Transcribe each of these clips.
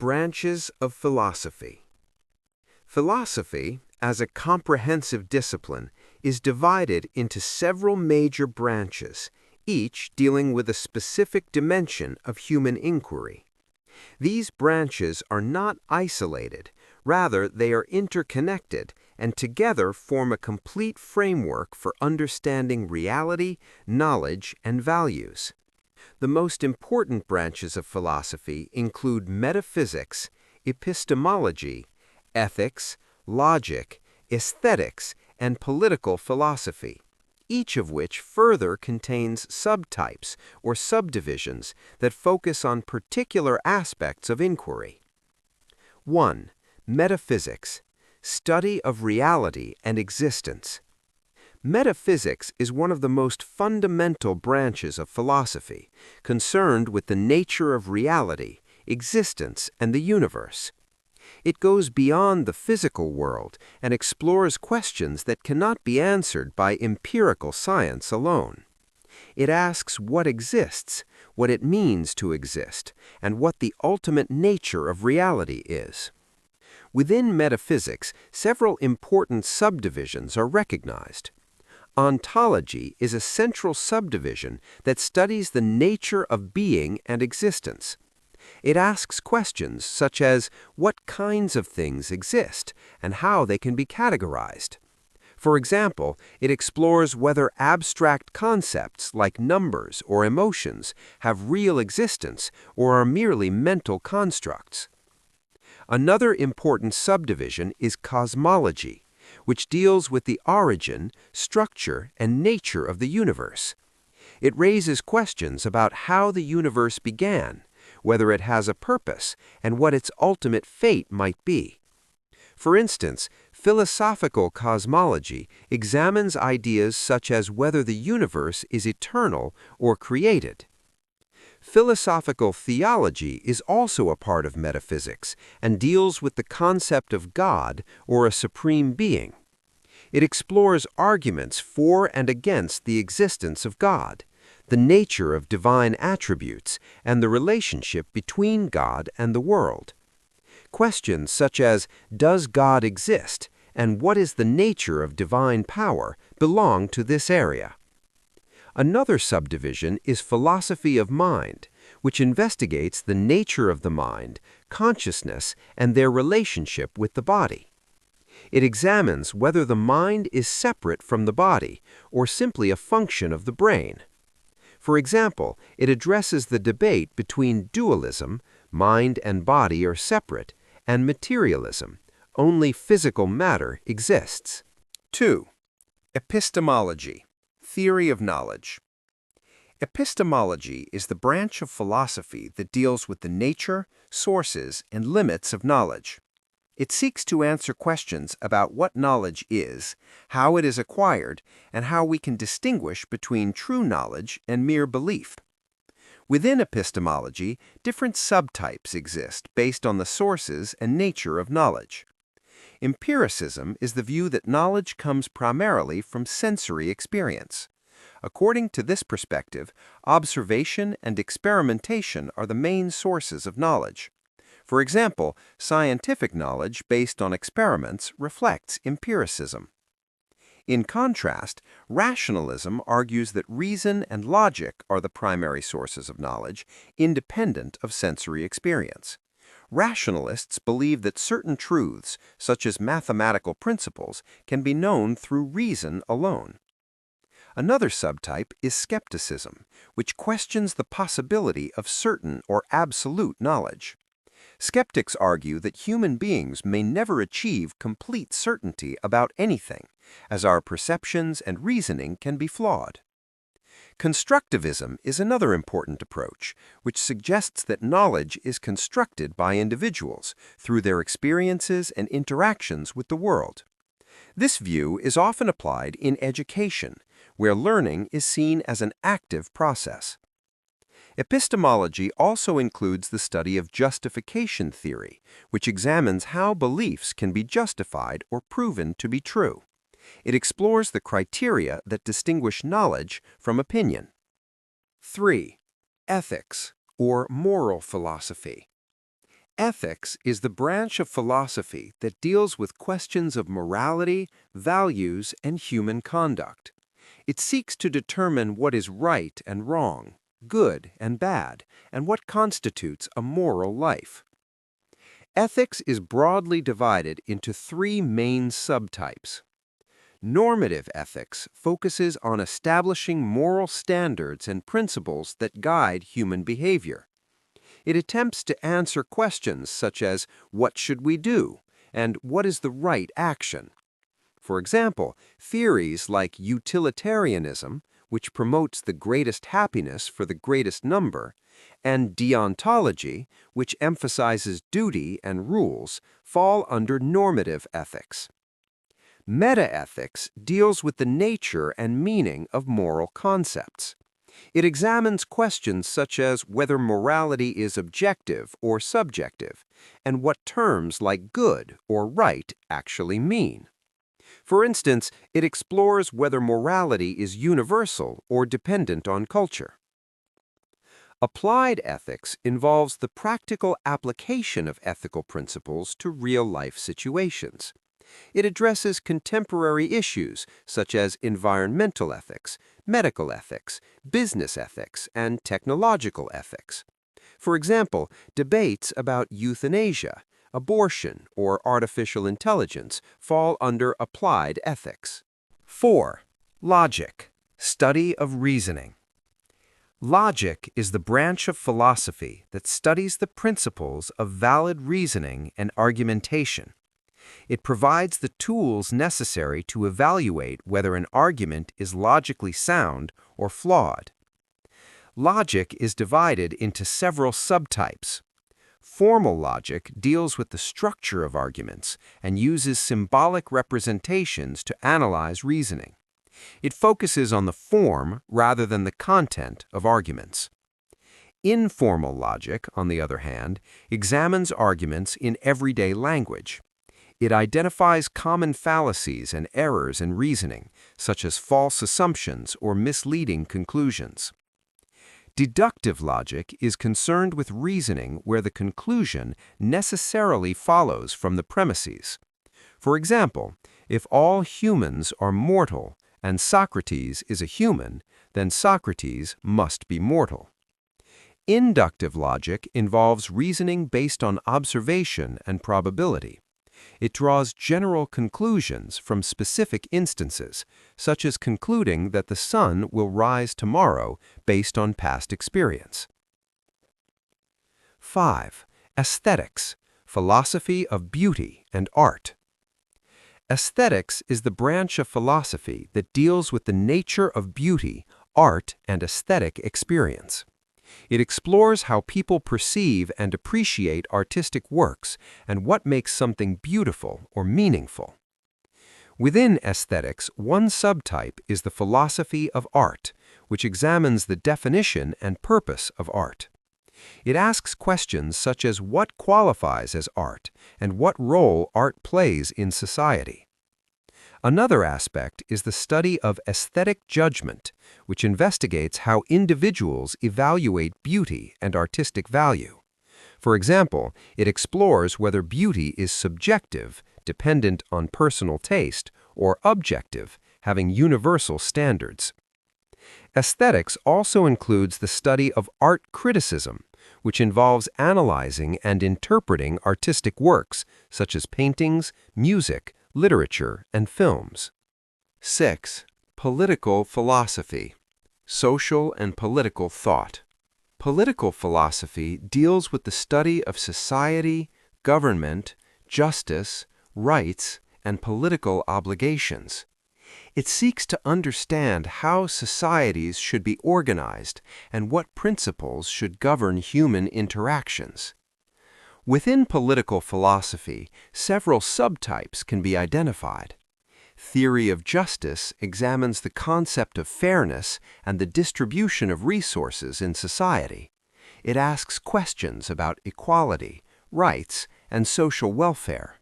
Branches of philosophy. Philosophy, as a comprehensive discipline, is divided into several major branches, each dealing with a specific dimension of human inquiry. These branches are not isolated, rather they are interconnected and together form a complete framework for understanding reality, knowledge, and values. The most important branches of philosophy include metaphysics, epistemology, ethics, logic, aesthetics, and political philosophy, each of which further contains subtypes or subdivisions that focus on particular aspects of inquiry. 1. Metaphysics, study of reality and existence. Metaphysics is one of the most fundamental branches of philosophy, concerned with the nature of reality, existence, and the universe. It goes beyond the physical world and explores questions that cannot be answered by empirical science alone. It asks what exists, what it means to exist, and what the ultimate nature of reality is. Within metaphysics, several important subdivisions are recognized. Ontology is a central subdivision that studies the nature of being and existence. It asks questions such as what kinds of things exist and how they can be categorized. For example, it explores whether abstract concepts like numbers or emotions have real existence or are merely mental constructs. Another important subdivision is cosmology, which deals with the origin, structure, and nature of the universe. It raises questions about how the universe began, whether it has a purpose, and what its ultimate fate might be. For instance, philosophical cosmology examines ideas such as whether the universe is eternal or created. Philosophical theology is also a part of metaphysics and deals with the concept of God or a supreme being. It explores arguments for and against the existence of God, the nature of divine attributes, and the relationship between God and the world. Questions such as, does God exist, and what is the nature of divine power, belong to this area. Another subdivision is philosophy of mind, which investigates the nature of the mind, consciousness, and their relationship with the body. It examines whether the mind is separate from the body or simply a function of the brain. For example, it addresses the debate between dualism, mind and body are separate, and materialism, only physical matter exists. 2. Epistemology, theory of knowledge. Epistemology is the branch of philosophy that deals with the nature, sources, and limits of knowledge. It seeks to answer questions about what knowledge is, how it is acquired, and how we can distinguish between true knowledge and mere belief. Within epistemology, different subtypes exist based on the sources and nature of knowledge. Empiricism is the view that knowledge comes primarily from sensory experience. According to this perspective, observation and experimentation are the main sources of knowledge. For example, scientific knowledge based on experiments reflects empiricism. In contrast, rationalism argues that reason and logic are the primary sources of knowledge, independent of sensory experience. Rationalists believe that certain truths, such as mathematical principles, can be known through reason alone. Another subtype is skepticism, which questions the possibility of certain or absolute knowledge. Skeptics argue that human beings may never achieve complete certainty about anything, as our perceptions and reasoning can be flawed. Constructivism is another important approach, which suggests that knowledge is constructed by individuals through their experiences and interactions with the world. This view is often applied in education, where learning is seen as an active process. Epistemology also includes the study of justification theory, which examines how beliefs can be justified or proven to be true. It explores the criteria that distinguish knowledge from opinion. 3. Ethics, or moral philosophy. Ethics is the branch of philosophy that deals with questions of morality, values, and human conduct. It seeks to determine what is right and wrong, good and bad, and what constitutes a moral life. Ethics is broadly divided into three main subtypes. Normative ethics focuses on establishing moral standards and principles that guide human behavior. It attempts to answer questions such as, what should we do? And what is the right action? For example, theories like utilitarianism, which promotes the greatest happiness for the greatest number, and deontology, which emphasizes duty and rules, fall under normative ethics. Metaethics deals with the nature and meaning of moral concepts. It examines questions such as whether morality is objective or subjective, and what terms like good or right actually mean. For instance, it explores whether morality is universal or dependent on culture. Applied ethics involves the practical application of ethical principles to real-life situations. It addresses contemporary issues such as environmental ethics, medical ethics, business ethics, and technological ethics. For example, debates about euthanasia, abortion, or artificial intelligence fall under applied ethics. 4. Logic, study of reasoning. Logic is the branch of philosophy that studies the principles of valid reasoning and argumentation. It provides the tools necessary to evaluate whether an argument is logically sound or flawed. Logic is divided into several subtypes. Formal logic deals with the structure of arguments and uses symbolic representations to analyze reasoning. It focuses on the form rather than the content of arguments. Informal logic, on the other hand, examines arguments in everyday language. It identifies common fallacies and errors in reasoning, such as false assumptions or misleading conclusions. Deductive logic is concerned with reasoning where the conclusion necessarily follows from the premises. For example, if all humans are mortal and Socrates is a human, then Socrates must be mortal. Inductive logic involves reasoning based on observation and probability. It draws general conclusions from specific instances, such as concluding that the sun will rise tomorrow based on past experience. 5. Aesthetics, philosophy of beauty and art. Aesthetics is the branch of philosophy that deals with the nature of beauty, art, and aesthetic experience. It explores how people perceive and appreciate artistic works and what makes something beautiful or meaningful. Within aesthetics, one subtype is the philosophy of art, which examines the definition and purpose of art. It asks questions such as what qualifies as art and what role art plays in society. Another aspect is the study of aesthetic judgment, which investigates how individuals evaluate beauty and artistic value. For example, it explores whether beauty is subjective, dependent on personal taste, or objective, having universal standards. Aesthetics also includes the study of art criticism, which involves analyzing and interpreting artistic works, such as paintings, music, literature, and films. 6. Political philosophy, social and political thought. Political philosophy deals with the study of society, government, justice, rights, and political obligations. It seeks to understand how societies should be organized and what principles should govern human interactions. Within political philosophy, several subtypes can be identified. Theory of justice examines the concept of fairness and the distribution of resources in society. It asks questions about equality, rights, and social welfare.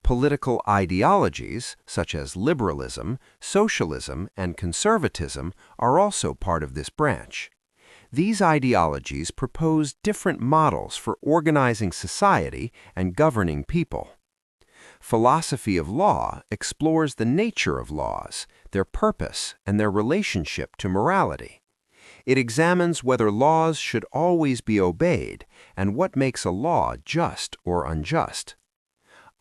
Political ideologies, such as liberalism, socialism, and conservatism, are also part of this branch. These ideologies propose different models for organizing society and governing people. Philosophy of law explores the nature of laws, their purpose, and their relationship to morality. It examines whether laws should always be obeyed and what makes a law just or unjust.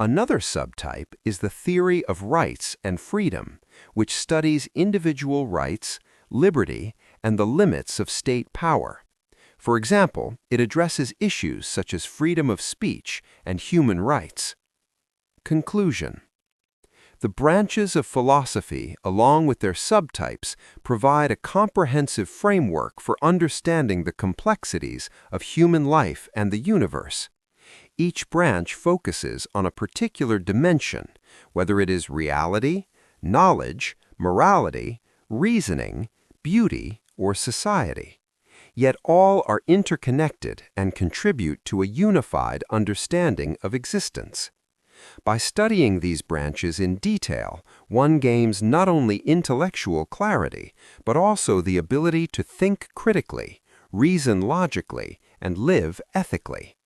Another subtype is the theory of rights and freedom, which studies individual rights, liberty, and the limits of state power. For example, it addresses issues such as freedom of speech and human rights. Conclusion. The branches of philosophy, along with their subtypes, provide a comprehensive framework for understanding the complexities of human life and the universe. Each branch focuses on a particular dimension, whether it is reality, knowledge, morality, reasoning, beauty, or society. Yet all are interconnected and contribute to a unified understanding of existence. By studying these branches in detail, one gains not only intellectual clarity, but also the ability to think critically, reason logically, and live ethically.